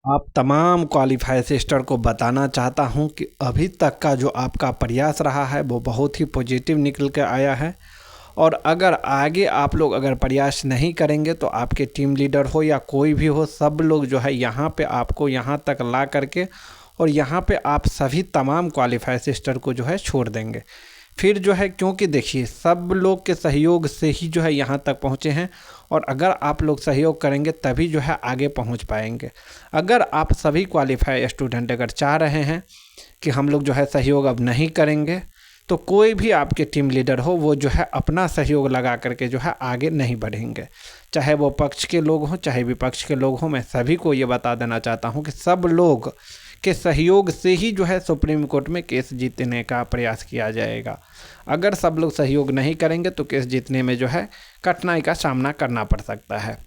आप तमाम qualify sister को बताना चाहता हूं कि अभी तक का जो आपका प्रयास रहा है वो बहुत ही पॉजिटिव निकल कर आया है। और अगर आगे आप लोग अगर प्रयास नहीं करेंगे तो आपके टीम लीडर हो या कोई भी हो, सब लोग जो है यहाँ पे आपको यहाँ तक ला करके और यहाँ पे आप सभी तमाम क्वालिफ़ाई सिस्टर को जो है छोड़ देंगे। फिर जो है, क्योंकि देखिए सब लोग के सहयोग से ही जो है यहाँ तक पहुँचे हैं, और अगर आप लोग सहयोग करेंगे तभी जो है आगे पहुँच पाएंगे। अगर आप सभी क्वालिफाई स्टूडेंट अगर चाह रहे हैं कि हम लोग जो है सहयोग अब नहीं करेंगे, तो कोई भी आपके टीम लीडर हो वो जो है अपना सहयोग लगा करके जो है आगे नहीं बढ़ेंगे। चाहे वो पक्ष के लोग हों चाहे विपक्ष के लोग हों, मैं सभी को ये बता देना चाहता हूँ कि सब लोग के सहयोग से ही जो है सुप्रीम कोर्ट में केस जीतने का प्रयास किया जाएगा। अगर सब लोग सहयोग नहीं करेंगे तो केस जीतने में जो है कठिनाई का सामना करना पड़ सकता है।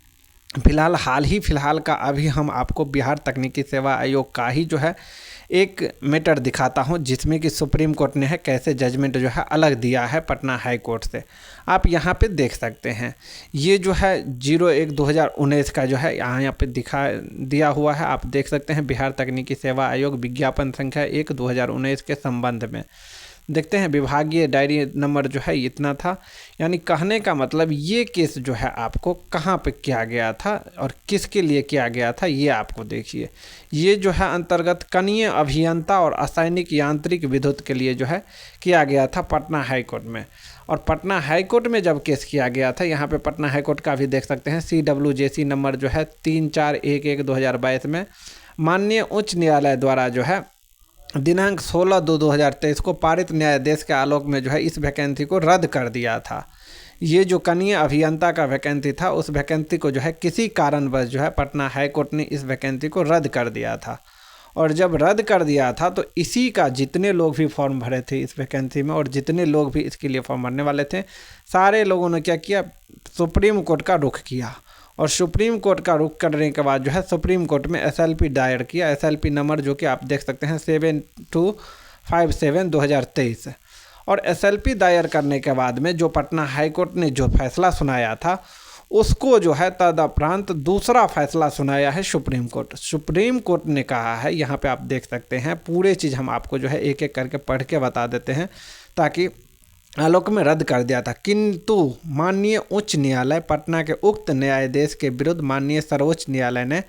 फिलहाल का अभी हम आपको बिहार तकनीकी सेवा आयोग का ही जो है एक मैटर दिखाता हूं, जिसमें कि सुप्रीम कोर्ट ने है कैसे जजमेंट जो है अलग दिया है पटना हाई कोर्ट से। आप यहां पे देख सकते हैं, ये जो है 01/2019 का जो है यहाँ पे दिखा दिया हुआ है। आप देख सकते हैं बिहार तकनीकी सेवा आयोग विज्ञापन संख्या 1/2019 के संबंध में। देखते हैं विभागीय डायरी नंबर जो है इतना था। यानी कहने का मतलब ये केस जो है आपको कहाँ पे किया गया था और किसके लिए किया गया था, ये आपको देखिए। ये जो है अंतर्गत कनीय अभियंता और असैनिक यांत्रिक विद्युत के लिए जो है किया गया था पटना हाई कोर्ट में। और पटना हाई कोर्ट में जब केस किया गया था, यहाँ पे पटना हाई कोर्ट का भी देख सकते हैं CWJC नंबर जो है 3411/2022 में माननीय उच्च न्यायालय द्वारा जो है दिनांक 16/2/2023 को पारित न्यायादेश के आलोक में जो है इस वैकेंसी को रद्द कर दिया था। ये जो कनीय अभियंता का वैकेंसी था, उस वैकेंसी को जो है किसी कारणवश जो है पटना हाई कोर्ट ने इस वैकेंसी को रद्द कर दिया था। और जब रद्द कर दिया था तो इसी का जितने लोग भी फॉर्म भरे थे इस वैकेंसी में और जितने लोग भी इसके लिए फॉर्म भरने वाले थे, सारे लोगों ने क्या किया, सुप्रीम कोर्ट का रुख किया। और सुप्रीम कोर्ट का रुख करने के बाद जो है सुप्रीम कोर्ट में SLP दायर किया। SLP नंबर जो कि आप देख सकते हैं 7257/2023। और SLP दायर करने के बाद में जो पटना हाई कोर्ट ने जो फैसला सुनाया था, उसको जो है तदुपरांत दूसरा फैसला सुनाया है सुप्रीम कोर्ट। सुप्रीम कोर्ट ने कहा है, यहाँ पे आप देख सकते हैं पूरे चीज़ हम आपको जो है एक एक करके पढ़ के बता देते हैं ताकि आलोक में रद्द कर दिया था। किंतु माननीय उच्च न्यायालय पटना के उक्त न्यायाधीश के विरुद्ध माननीय सर्वोच्च न्यायालय ने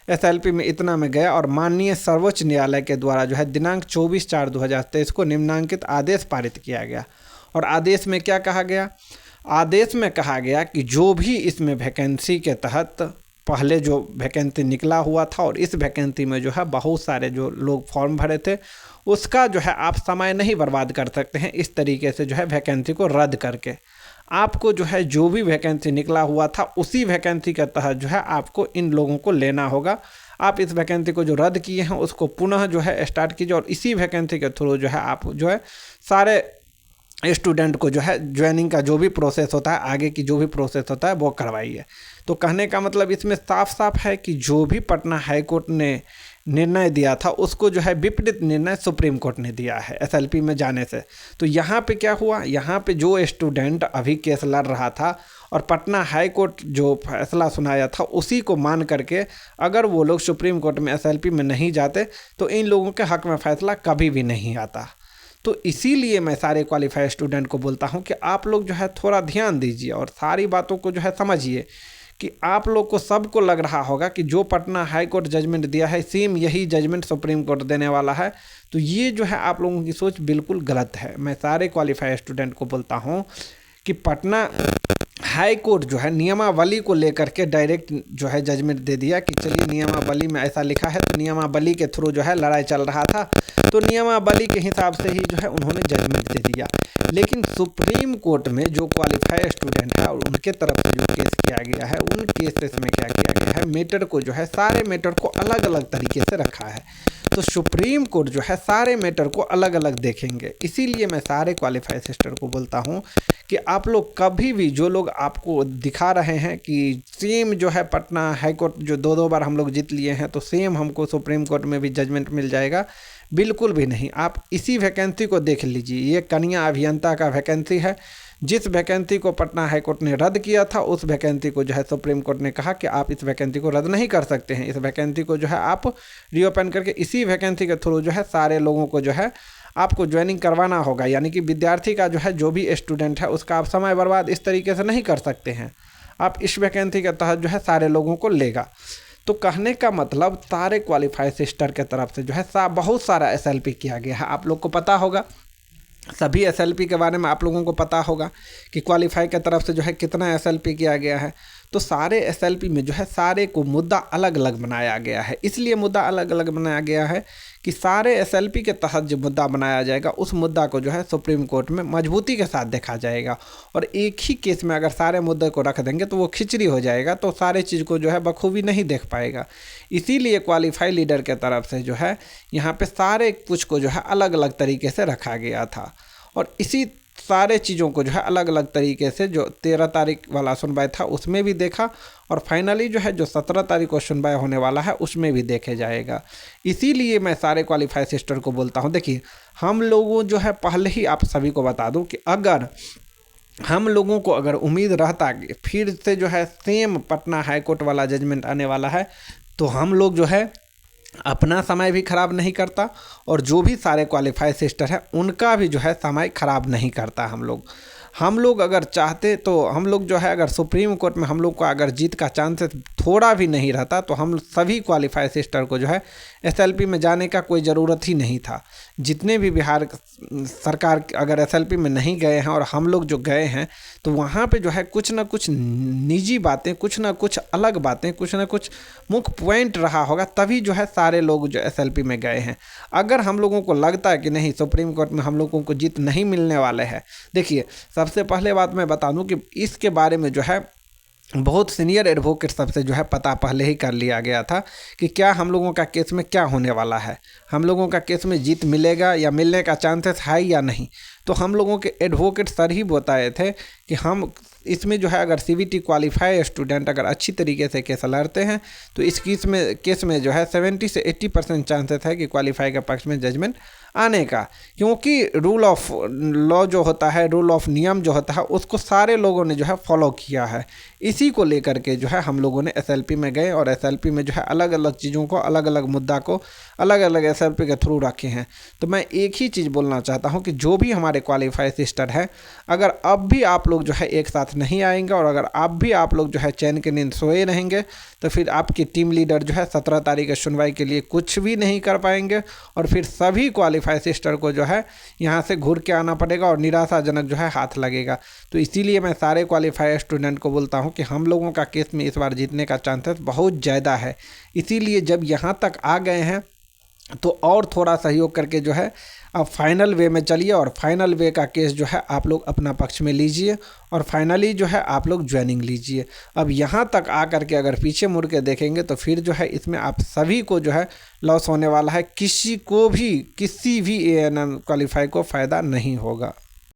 SLP में इतना में गया और माननीय सर्वोच्च न्यायालय के द्वारा जो है दिनांक 24/4/2023 को निम्नांकित आदेश पारित किया गया। और आदेश में क्या कहा गया? आदेश में कहा गया कि जो भी इसमें वैकेंसी के तहत पहले जो वैकेंसी निकला हुआ था और इस वैकेंसी में जो है बहुत सारे जो लोग फॉर्म भरे थे, उसका जो है आप समय नहीं बर्बाद कर सकते हैं इस तरीके से जो है वैकेंसी को रद्द करके। आपको जो है जो भी वैकेंसी निकला हुआ था उसी वैकेंसी के तहत जो है आपको इन लोगों को लेना होगा। आप इस वैकेंसी को जो रद्द किए हैं उसको पुनः जो है स्टार्ट कीजिए और इसी वैकेंसी के थ्रू जो है आप जो है सारे स्टूडेंट को जो है ज्वाइनिंग का जो भी प्रोसेस होता है, आगे की जो भी प्रोसेस होता है वो करवाइए। तो कहने का मतलब इसमें साफ साफ है कि जो भी पटना हाई कोर्ट ने निर्णय दिया था उसको जो है विपरीत निर्णय सुप्रीम कोर्ट ने दिया है SLP में जाने से। तो यहाँ पे क्या हुआ, यहाँ पे जो स्टूडेंट अभी केस लड़ रहा था और पटना हाई कोर्ट जो फैसला सुनाया था उसी को मान करके अगर वो लोग सुप्रीम कोर्ट में SLP में नहीं जाते तो इन लोगों के हक में फैसला कभी भी नहीं आता। तो इसीलिए मैं सारे क्वालिफाइड स्टूडेंट को बोलता हूं कि आप लोग जो है थोड़ा ध्यान दीजिए और सारी बातों को जो है समझिए कि आप लोग को सबको लग रहा होगा कि जो पटना हाई कोर्ट जजमेंट दिया है सेम यही जजमेंट सुप्रीम कोर्ट देने वाला है। तो ये जो है आप लोगों की सोच बिल्कुल गलत है। मैं सारे क्वालिफाइड स्टूडेंट को बोलता हूँ कि पटना हाई कोर्ट जो है नियमावली को लेकर के डायरेक्ट जो है जजमेंट दे दिया कि चलिए नियमावली में ऐसा लिखा है तो नियमावली के थ्रू जो है लड़ाई चल रहा था, तो नियमावली के हिसाब से ही जो है उन्होंने जजमेंट दे दिया। लेकिन सुप्रीम कोर्ट में जो क्वालिफाइड स्टूडेंट है और उनके तरफ से जो केस किया गया है, उन केसेस में क्या किया गया है, मैटर को जो है सारे मैटर को अलग अलग तरीके से रखा है। तो सुप्रीम कोर्ट जो है सारे मैटर को अलग अलग देखेंगे। इसीलिए मैं सारे क्वालिफाइड सिस्टर को बोलता हूँ कि आप लोग कभी भी, जो लोग आपको दिखा रहे हैं कि सेम जो है पटना हाई कोर्ट जो दो बार हम लोग जीत लिए हैं तो सेम हमको सुप्रीम कोर्ट में भी जजमेंट मिल जाएगा, बिल्कुल भी नहीं। आप इसी वैकेंसी को देख लीजिए, ये कन्या अभियंता का वैकेंसी है जिस वैकेंसी को पटना हाई कोर्ट ने रद्द किया था उस वैकेंसी को जो है सुप्रीम कोर्ट ने कहा कि आप इस वैकेंसी को रद्द नहीं कर सकते हैं, इस वैकेंसी को जो है आप रीओपन करके इसी वैकेंसी के थ्रू जो है सारे लोगों को जो है आपको ज्वाइनिंग करवाना होगा। यानी कि विद्यार्थी का जो है जो भी स्टूडेंट है उसका आप समय बर्बाद इस तरीके से नहीं कर सकते हैं, आप इस वैकेंसी के तहत जो है सारे लोगों को लेगा। तो कहने का मतलब सारे क्वालिफाइड सिस्टर के तरफ से जो है बहुत सारा SLP किया गया है। आप लोग को पता होगा, सभी SLP के बारे में आप लोगों को पता होगा कि क्वालिफाई के तरफ से जो है कितना SLP किया गया है। तो सारे SLP में जो है सारे को मुद्दा अलग अलग बनाया गया है। इसलिए मुद्दा अलग अलग बनाया गया है कि सारे SLP के तहत जो मुद्दा बनाया जाएगा उस मुद्दा को जो है सुप्रीम कोर्ट में मजबूती के साथ देखा जाएगा। और एक ही केस में अगर सारे मुद्दे को रख देंगे तो वो खिचड़ी हो जाएगा, तो सारे चीज़ को जो है बखूबी नहीं देख पाएगा। इसीलिए क्वालिफाई लीडर के तरफ से जो है यहाँ पे सारे कुछ को जो है अलग अलग तरीके से रखा गया था। और इसी सारे चीज़ों को जो है अलग अलग तरीके से जो 13 तारीख वाला सुनवाई था उसमें भी देखा, और फाइनली जो है जो 17 तारीख को सुनवाई होने वाला है उसमें भी देखे जाएगा। इसीलिए मैं सारे क्वालिफाइड सिस्टर को बोलता हूँ, देखिए हम लोगों जो है पहले ही आप सभी को बता दूं कि अगर हम लोगों को अगर उम्मीद रहता कि फिर से जो है सेम पटना हाई कोर्ट वाला जजमेंट आने वाला है तो हम लोग जो है अपना समय भी ख़राब नहीं करता और जो भी सारे क्वालिफाइड सिस्टर हैं उनका भी जो है समय ख़राब नहीं करता। हम लोग अगर चाहते तो हम लोग जो है अगर सुप्रीम कोर्ट में हम लोग का अगर जीत का चांसेस थोड़ा भी नहीं रहता तो हम सभी क्वालिफाइड सिस्टर को जो है SLP में जाने का कोई ज़रूरत ही नहीं था। जितने भी बिहार सरकार अगर SLP में नहीं गए हैं और हम लोग जो गए हैं तो वहाँ पे जो है कुछ ना कुछ निजी बातें, कुछ ना कुछ अलग बातें, कुछ ना कुछ मुख्य पॉइंट रहा होगा, तभी जो है सारे लोग जो SLP में गए हैं। अगर हम लोगों को लगता है कि नहीं सुप्रीम कोर्ट में हम लोगों को जीत नहीं मिलने वाले हैं, देखिए सबसे पहले बात मैं बता दूं कि इसके बारे में जो है बहुत सीनियर एडवोकेट सबसे जो है पता पहले ही कर लिया गया था कि क्या हम लोगों का केस में क्या होने वाला है, हम लोगों का केस में जीत मिलेगा या मिलने का चांसेस है या नहीं। तो हम लोगों के एडवोकेट सर ही बताए थे कि हम इसमें जो है अगर CVT क्वालिफाई स्टूडेंट अगर अच्छी तरीके से केस लड़ते हैं तो इस केस में जो है 70 से 80% चांसेस है कि क्वालिफाई के पक्ष में जजमेंट आने का, क्योंकि रूल ऑफ लॉ जो होता है, रूल ऑफ नियम जो होता है उसको सारे लोगों ने जो है फॉलो किया है। इसी को लेकर के जो है हम लोगों ने SLP में गए और SLP में जो है अलग अलग चीज़ों को, अलग अलग मुद्दा को अलग अलग SLP के थ्रू रखे हैं। तो मैं एक ही चीज़ बोलना चाहता हूं कि जो भी हमारे क्वालिफाइड सिस्टर हैं, अगर अब भी आप लोग जो है एक साथ नहीं आएंगे और अगर अब भी आप लोग जो है चैन की नींद सोए रहेंगे तो फिर आपकी टीम लीडर जो है 17 तारीख की सुनवाई के लिए कुछ भी नहीं कर पाएंगे और फिर सभी क्वालिफाइड सिस्टर को जो है यहाँ से घूर के आना पड़ेगा और निराशाजनक जो है हाथ लगेगा। तो इसीलिए मैं सारे क्वालिफाइड स्टूडेंट को बोलता हूँ कि हम लोगों का केस में इस बार जीतने का चांसेस बहुत ज़्यादा है। इसीलिए जब यहाँ तक आ गए हैं तो और थोड़ा सहयोग करके जो है अब फाइनल वे में चलिए और फाइनल वे का केस जो है आप लोग अपना पक्ष में लीजिए और फाइनली जो है आप लोग ज्वाइनिंग लीजिए। अब यहाँ तक आ करके अगर पीछे मुड़ के देखेंगे तो फिर जो है इसमें आप सभी को जो है लॉस होने वाला है, किसी भी ANM क्वालिफाई को फ़ायदा नहीं होगा।